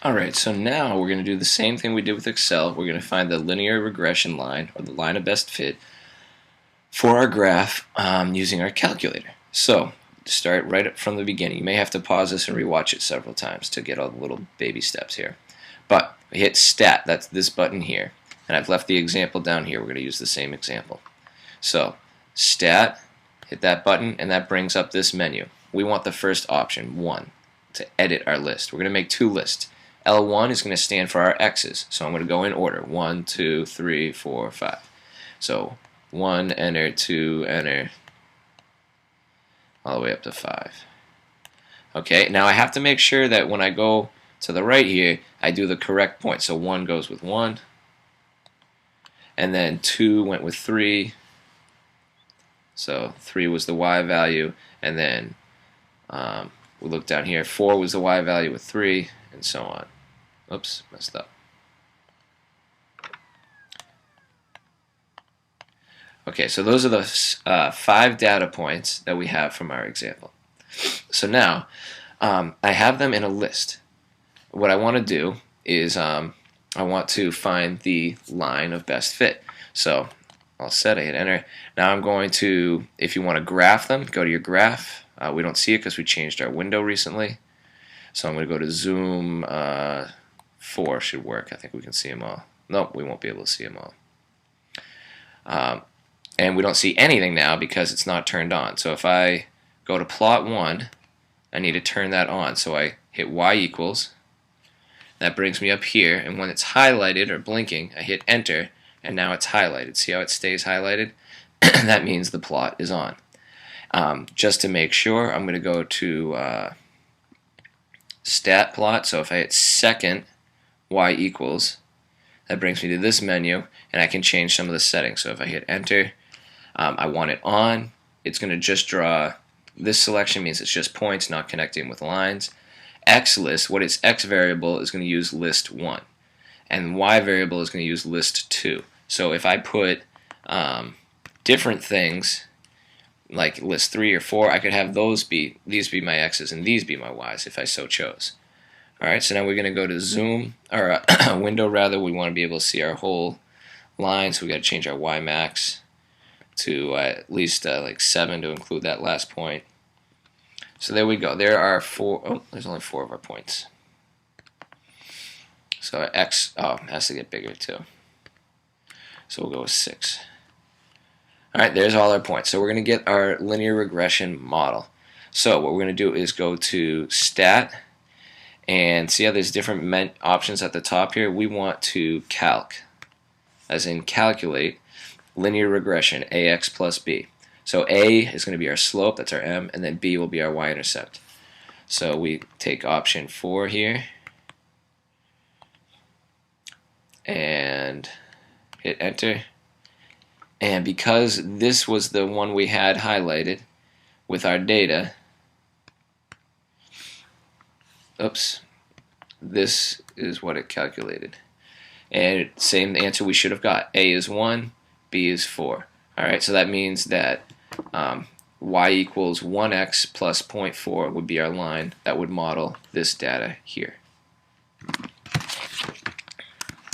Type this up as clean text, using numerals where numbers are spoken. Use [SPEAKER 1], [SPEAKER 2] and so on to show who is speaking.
[SPEAKER 1] Alright, so now we're going to do the same thing we did with Excel. We're going to find the linear regression line, or the line of best fit, for our graph using our calculator. So, to start right up from the beginning, you may have to pause this and rewatch it several times to get all the little baby steps here. But we hit Stat, that's this button here, and I've left the example down here. We're going to use the same example. So, Stat, hit that button, and that brings up this menu. We want the first option, 1, to edit our list. We're going to make 2 lists. L1 is going to stand for our X's, so I'm going to go in order, 1, 2, 3, 4, 5. So 1, enter, 2, enter, all the way up to 5. Okay, now I have to make sure that when I go to the right here, I do the correct point. So 1 goes with 1, and then 2 went with 3, so 3 was the Y value, and then we look down here, 4 was the Y value with 3, and so on. Oops, messed up. Okay, so those are the 5 data points that we have from our example. So now, I have them in a list. What I want to do is I want to find the line of best fit. So, all set, I hit enter. Now I'm going to, if you want to graph them, go to your graph. We don't see it because we changed our window recently. So I'm going to go to zoom 4 should work. I think we can see them all. Nope, we won't be able to see them all. And we don't see anything now because it's not turned on. So if I go to plot 1, I need to turn that on. So I hit Y equals. That brings me up here, and when it's highlighted or blinking, I hit enter, and now it's highlighted. See how it stays highlighted? That means the plot is on. Just to make sure, I'm going to go to stat plot. So if I hit second Y equals, that brings me to this menu, and I can change some of the settings. So if I hit enter, I want it on. It's going to just draw. This selection means it's just points, not connecting with lines. X list, what its X variable is going to use list 1, and Y variable is going to use list 2. So if I put different things like list 3 or 4, I could have these be my X's and these be my Y's if I so chose. Alright, so now we're going to go to zoom, or window rather. We want to be able to see our whole line, so we got to change our Y max to at least like 7 to include that last point. So there we go. There are 4. Oh, there's only 4 of our points. So our X has to get bigger too. So we'll go with 6. Alright, there's all our points. So we're going to get our linear regression model. So what we're going to do is go to Stat, and see how there's different options at the top here. We want to calc, as in calculate, linear regression, AX plus B. So A is going to be our slope, that's our M, and then B will be our y-intercept. So we take option 4 here, and hit enter. And because this was the one we had highlighted with our data, oops, this is what it calculated. And same answer we should have got. A is 1, B is 4. Alright, so that means that y equals 1x plus 0.4 would be our line that would model this data here.